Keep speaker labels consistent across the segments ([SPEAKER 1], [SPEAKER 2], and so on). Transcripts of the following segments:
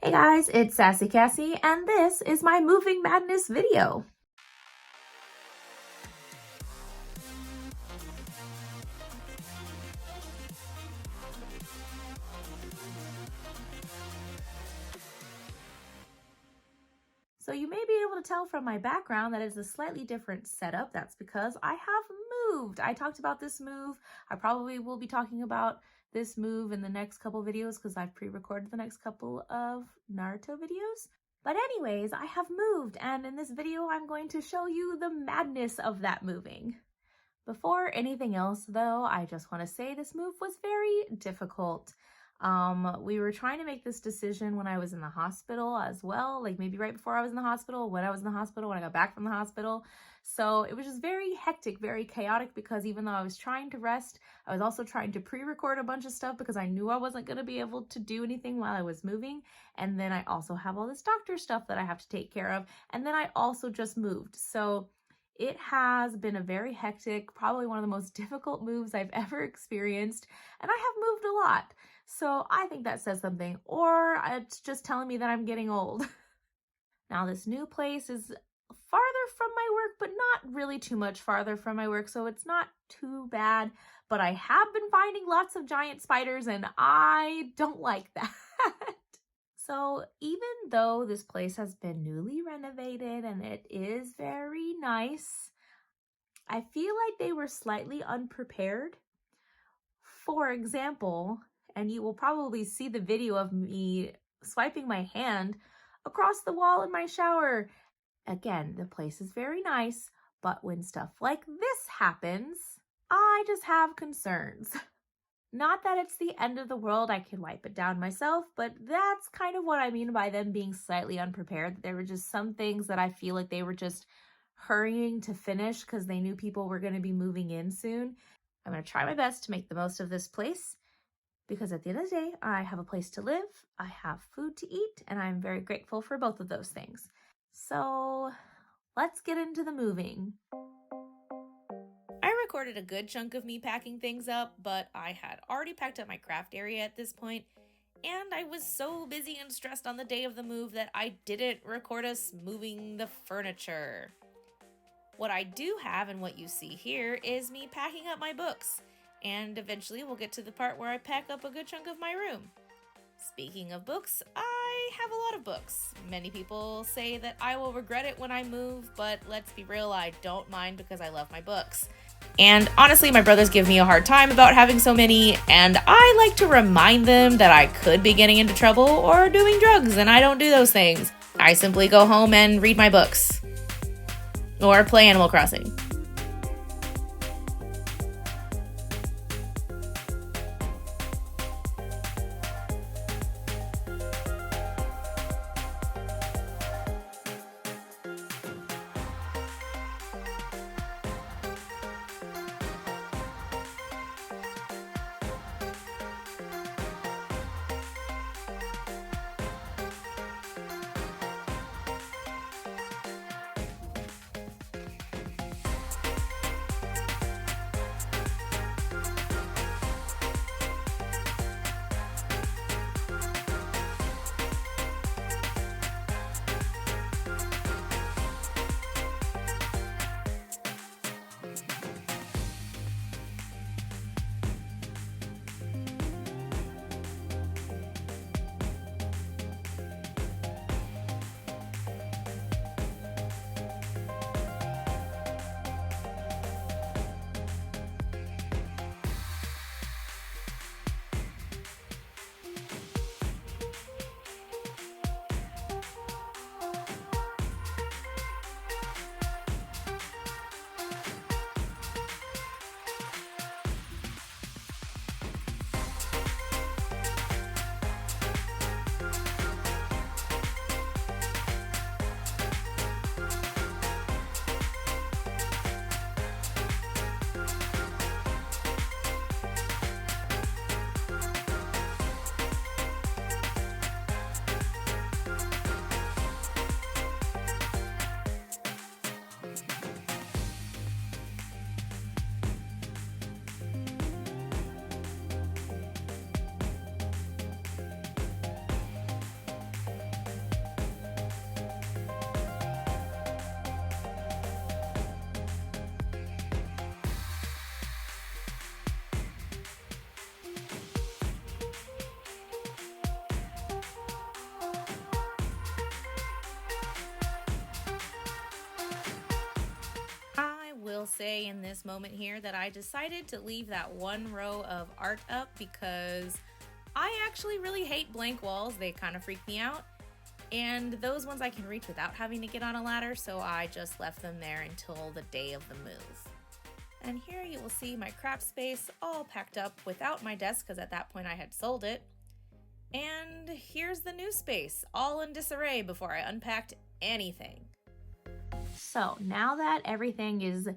[SPEAKER 1] Hey guys, it's Sassy Kassie, and this is my moving madness video. So you may be able to tell from my background that it's a slightly different setup. That's because I have moved. I talked about this move. I probably will be talking about this move in the next couple videos because I've pre-recorded the next couple of Naruto videos. But anyways, I have moved, and in this video I'm going to show you the madness of that moving. Before anything else though, I just want to say this move was very difficult. We were trying to make this decision when I was in the hospital as well, like maybe right before I was in the hospital, when I was in the hospital, when I got back from the hospital. So it was just very hectic, very chaotic, because even though I was trying to rest, I was also trying to pre-record a bunch of stuff because I knew I wasn't going to be able to do anything while I was moving. And then I also have all this doctor stuff that I have to take care of. And then I also just moved. So it has been a very hectic, probably one of the most difficult moves I've ever experienced, and I have moved a lot. So I think that says something, or it's just telling me that I'm getting old. Now this new place is farther from my work, but not really too much farther from my work, so it's not too bad. But I have been finding lots of giant spiders, and I don't like that. So even though this place has been newly renovated and it is very nice, I feel like they were slightly unprepared. For example, and you will probably see the video of me swiping my hand across the wall in my shower. Again, the place is very nice, but when stuff like this happens, I just have concerns. Not that it's the end of the world, I can wipe it down myself, but that's kind of what I mean by them being slightly unprepared. There were just some things that I feel like they were just hurrying to finish because they knew people were going to be moving in soon. I'm going to try my best to make the most of this place because at the end of the day, I have a place to live, I have food to eat, and I'm very grateful for both of those things. So let's get into the moving. I recorded a good chunk of me packing things up, but I had already packed up my craft area at this point, and I was so busy and stressed on the day of the move that I didn't record us moving the furniture. What I do have and what you see here is me packing up my books, and eventually we'll get to the part where I pack up a good chunk of my room. Speaking of books, I have a lot of books. Many people say that I will regret it when I move, but let's be real, I don't mind because I love my books. And honestly, my brothers give me a hard time about having so many, and I like to remind them that I could be getting into trouble or doing drugs, and I don't do those things. I simply go home and read my books. Or play Animal Crossing. will say in this moment here that I decided to leave that one row of art up because I actually really hate blank walls. They kind of freak me out. And those ones I can reach without having to get on a ladder, so I just left them there until the day of the move. And here you will see my craft space all packed up without my desk because at that point I had sold it. And here's the new space, all in disarray before I unpacked anything. So now that everything is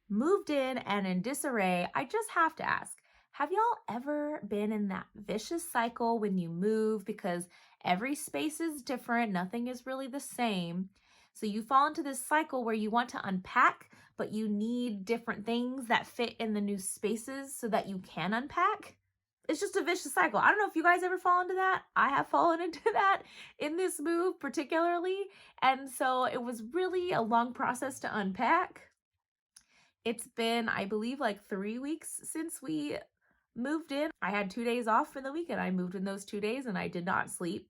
[SPEAKER 1] moved in and in disarray, I just have to ask, have y'all ever been in that vicious cycle when you move because every space is different, nothing is really the same? So you fall into this cycle where you want to unpack, but you need different things that fit in the new spaces so that you can unpack? It's just a vicious cycle. I don't know if you guys ever fall into that. I have fallen into that in this move particularly. And so it was really a long process to unpack. It's been, I believe, like 3 weeks since we moved in. I had 2 days off for the weekend. I moved in those 2 days and I did not sleep.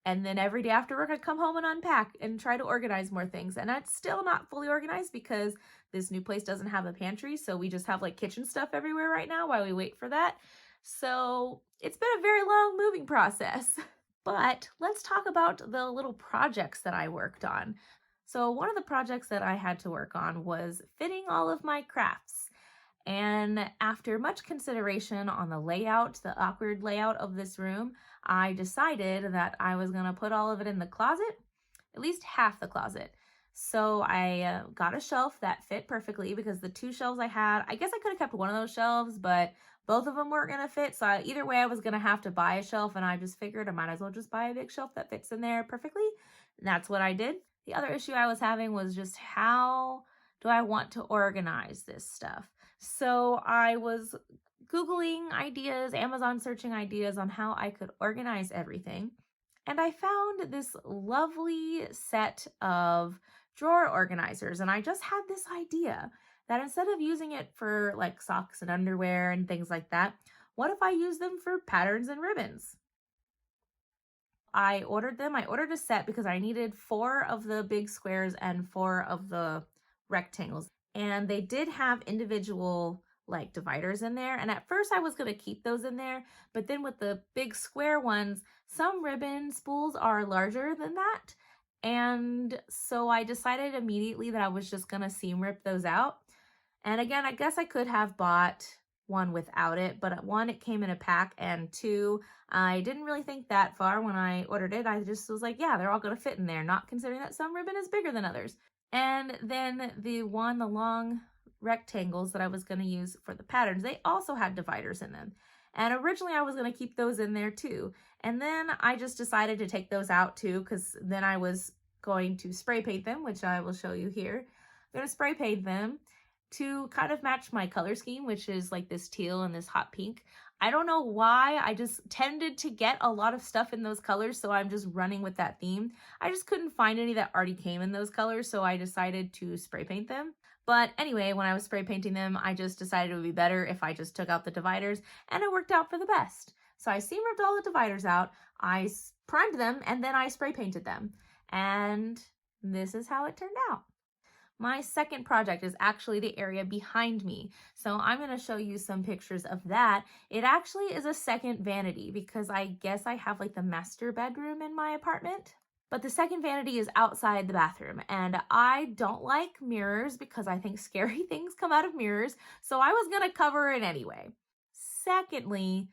[SPEAKER 1] And then every day after work, I'd come home and unpack and try to organize more things. And it's still not fully organized because this new place doesn't have a pantry. So we just have like kitchen stuff everywhere right now while we wait for that. So it's been a very long moving process. But let's talk about the little projects that I worked on. So one of the projects that I had to work on was fitting all of my crafts. And after much consideration on the layout, the awkward layout of this room, I decided that I was gonna put all of it in the closet, at least half the closet. So I got a shelf that fit perfectly because the 2 shelves I had, I guess I could have kept one of those shelves, but both of them weren't gonna fit. So either way, I was gonna have to buy a shelf, and I just figured I might as well just buy a big shelf that fits in there perfectly. And that's what I did. The other issue I was having was just how do I want to organize this stuff? So I was Googling ideas, Amazon searching ideas on how I could organize everything. And I found this lovely set of drawer organizers. And I just had this idea that instead of using it for like socks and underwear and things like that, what if I use them for patterns and ribbons? I ordered them. I ordered a set because I needed 4 of the big squares and 4 of the rectangles. And they did have individual like dividers in there. And at first I was going to keep those in there, but then with the big square ones, some ribbon spools are larger than that. And so I decided immediately that I was just going to seam rip those out. And again, I guess I could have bought one without it, but 1, it came in a pack, and 2, I didn't really think that far when I ordered it. I just was like, yeah, they're all going to fit in there, not considering that some ribbon is bigger than others. And then the long rectangles that I was going to use for the patterns, they also had dividers in them. And originally I was going to keep those in there too. And then I just decided to take those out too, because then I was going to spray paint them, which I will show you here. I'm going to spray paint them to kind of match my color scheme, which is like this teal and this hot pink. I don't know why, I just tended to get a lot of stuff in those colors, so I'm just running with that theme. I just couldn't find any that already came in those colors, so I decided to spray paint them. But anyway, when I was spray painting them, I just decided it would be better if I just took out the dividers, and it worked out for the best. So I seam ripped all the dividers out, I primed them, and then I spray painted them. And this is how it turned out. My second project is actually the area behind me. So I'm going to show you some pictures of that. It actually is a second vanity because I guess I have like the master bedroom in my apartment. But the second vanity is outside the bathroom, and I don't like mirrors because I think scary things come out of mirrors. So I was going to cover it anyway. Secondly,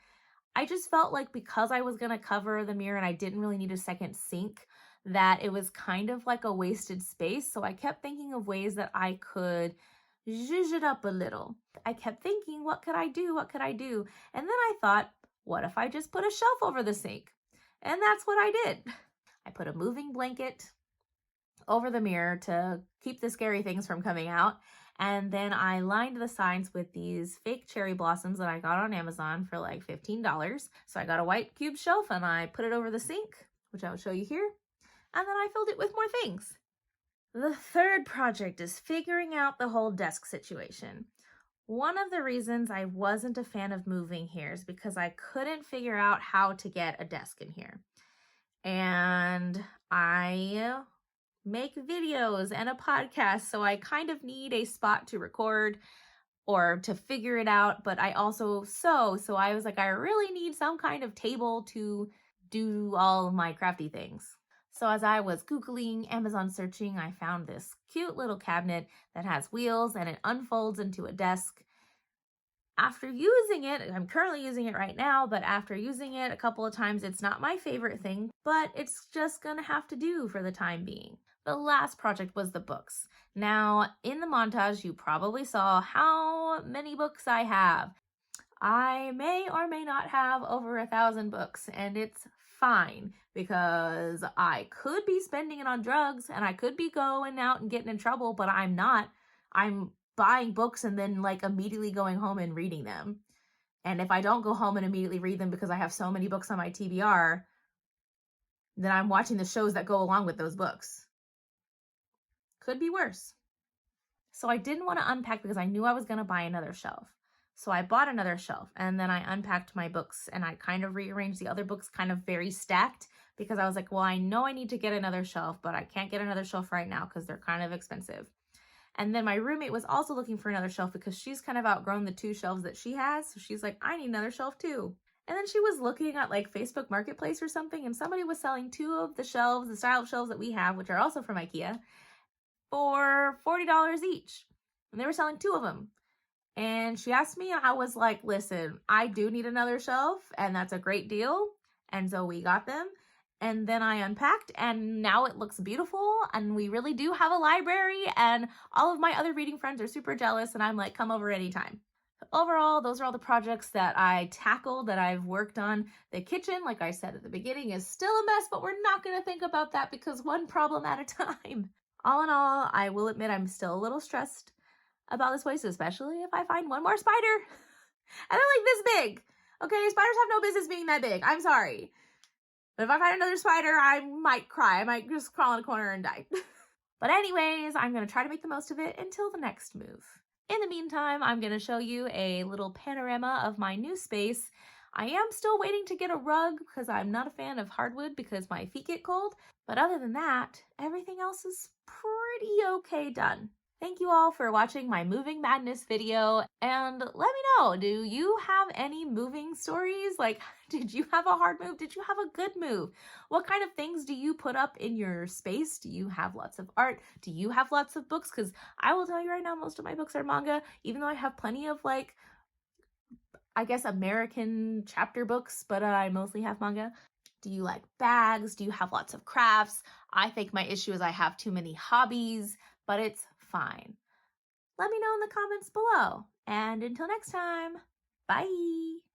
[SPEAKER 1] I just felt like because I was going to cover the mirror and I didn't really need a second sink, that it was kind of like a wasted space. So I kept thinking of ways that I could zhuzh it up a little. I kept thinking, what could I do? What could I do? And then I thought, what if I just put a shelf over the sink? And that's what I did. I put a moving blanket over the mirror to keep the scary things from coming out. And then I lined the sides with these fake cherry blossoms that I got on Amazon for like $15. So I got a white cube shelf and I put it over the sink, which I will show you here. And then I filled it with more things. The third project is figuring out the whole desk situation. One of the reasons I wasn't a fan of moving here is because I couldn't figure out how to get a desk in here. And I make videos and a podcast, so I kind of need a spot to record or to figure it out, but I also sew. So I was like, I really need some kind of table to do all of my crafty things. So as I was Googling, Amazon searching, I found this cute little cabinet that has wheels and it unfolds into a desk. After using it, I'm currently using it right now, but after using it a couple of times, it's not my favorite thing, but it's just gonna have to do for the time being. The last project was the books. Now, in the montage, you probably saw how many books I have. I may or may not have over 1,000 books, and it's fine because I could be spending it on drugs and I could be going out and getting in trouble, but I'm not. I'm buying books and then like immediately going home and reading them. And if I don't go home and immediately read them because I have so many books on my TBR, then I'm watching the shows that go along with those books. Could be worse. So I didn't want to unpack because I knew I was going to buy another shelf. So I bought another shelf and then I unpacked my books and I kind of rearranged the other books kind of very stacked because I was like, well, I know I need to get another shelf, but I can't get another shelf right now because they're kind of expensive. And then my roommate was also looking for another shelf because she's kind of outgrown the 2 shelves that she has. So she's like, I need another shelf too. And then she was looking at like Facebook Marketplace or something, and somebody was selling 2 of the shelves, the style of shelves that we have, which are also from IKEA, for $40 each. And they were selling 2 of them. And she asked me, and I was like, listen, I do need another shelf, and that's a great deal. And so we got them. And then I unpacked, and now it looks beautiful, and we really do have a library, and all of my other reading friends are super jealous, and I'm like, come over anytime. Overall, those are all the projects that I tackled, that I've worked on. The kitchen, like I said at the beginning, is still a mess, but we're not going to think about that because one problem at a time. All in all, I will admit I'm still a little stressed about this place, especially if I find one more spider. And they're like this big. Okay, spiders have no business being that big. I'm sorry. But if I find another spider, I might cry. I might just crawl in a corner and die. But anyways, I'm going to try to make the most of it until the next move. In the meantime, I'm going to show you a little panorama of my new space. I am still waiting to get a rug because I'm not a fan of hardwood because my feet get cold. But other than that, everything else is pretty okay done. Thank you all for watching my moving madness video, and let me know, do you have any moving stories? Like, did you have a hard move? Did you have a good move? What kind of things do you put up in your space? Do you have lots of art? Do you have lots of books? Because I will tell you right now, most of my books are manga, even though I have plenty of like, I guess American chapter books, but I mostly have manga. Do you like bags? Do you have lots of crafts? I think my issue is I have too many hobbies, but it's fine. Let me know in the comments below. And until next time, bye!